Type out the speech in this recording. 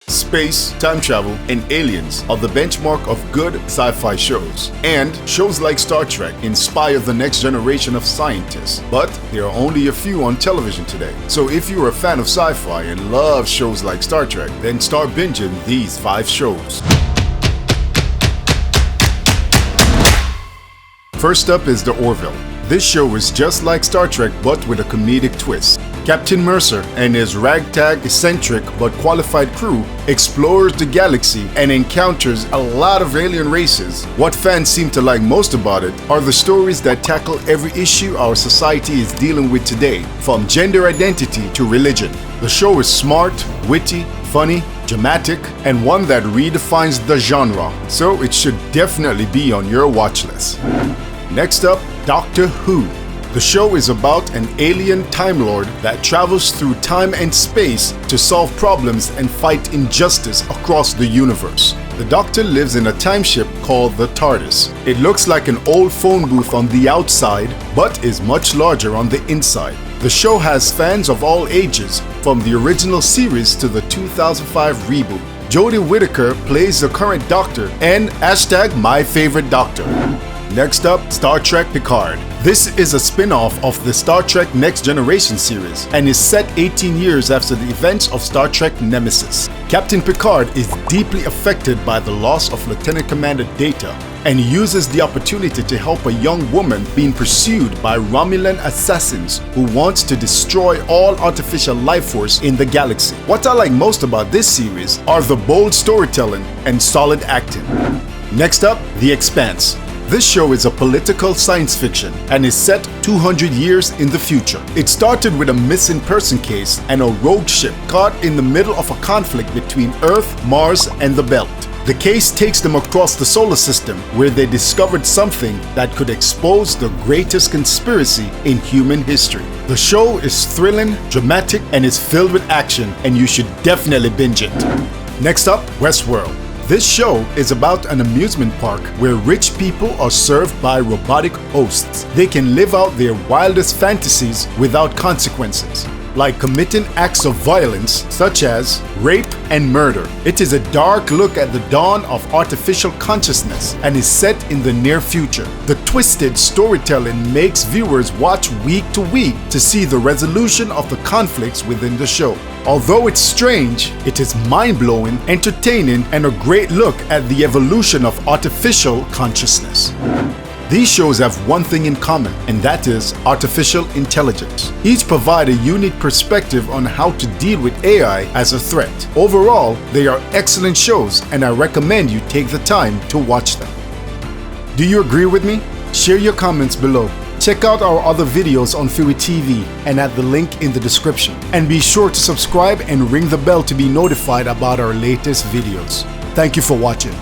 Space, time travel, and aliens are the benchmark of good sci-fi shows. And shows like Star Trek inspire the next generation of scientists. But there are only a few on television today. So if you're a fan of sci-fi and love shows like Star Trek, then start binging these 5 shows. First up is The Orville. This show is just like Star Trek but with a comedic twist. Captain Mercer and his ragtag, eccentric but qualified crew explores the galaxy and encounters a lot of alien races. What fans seem to like most about it are the stories that tackle every issue our society is dealing with today, from gender identity to religion. The show is smart, witty, funny, dramatic, and one that redefines the genre, so it should definitely be on your watch list. Next up, Doctor Who. The show is about an alien Time Lord that travels through time and space to solve problems and fight injustice across the universe. The Doctor lives in a time ship called the TARDIS. It looks like an old phone booth on the outside, but is much larger on the inside. The show has fans of all ages, from the original series to the 2005 reboot. Jodie Whittaker plays the current Doctor and #MyFavoriteDoctor. Next up, Star Trek Picard. This is a spin-off of the Star Trek Next Generation series and is set 18 years after the events of Star Trek Nemesis. Captain Picard is deeply affected by the loss of Lieutenant Commander Data and uses the opportunity to help a young woman being pursued by Romulan assassins who wants to destroy all artificial life force in the galaxy. What I like most about this series are the bold storytelling and solid acting. Next up, The Expanse. This show is a political science fiction and is set 200 years in the future. It started with a missing person case and a rogue ship caught in the middle of a conflict between Earth, Mars, and the Belt. The case takes them across the solar system where they discovered something that could expose the greatest conspiracy in human history. The show is thrilling, dramatic, and is filled with action, and you should definitely binge it. Next up, Westworld. This show is about an amusement park where rich people are served by robotic hosts. They can live out their wildest fantasies without consequences, like committing acts of violence such as rape and murder. It is a dark look at the dawn of artificial consciousness and is set in the near future. The twisted storytelling makes viewers watch week to week to see the resolution of the conflicts within the show. Although it's strange, it is mind-blowing, entertaining, and a great look at the evolution of artificial consciousness. These shows have one thing in common, and that is artificial intelligence. Each provide a unique perspective on how to deal with AI as a threat. Overall, they are excellent shows, and I recommend you take the time to watch them. Do you agree with me? Share your comments below. Check out our other videos on Fury TV and at the link in the description. And be sure to subscribe and ring the bell to be notified about our latest videos. Thank you for watching.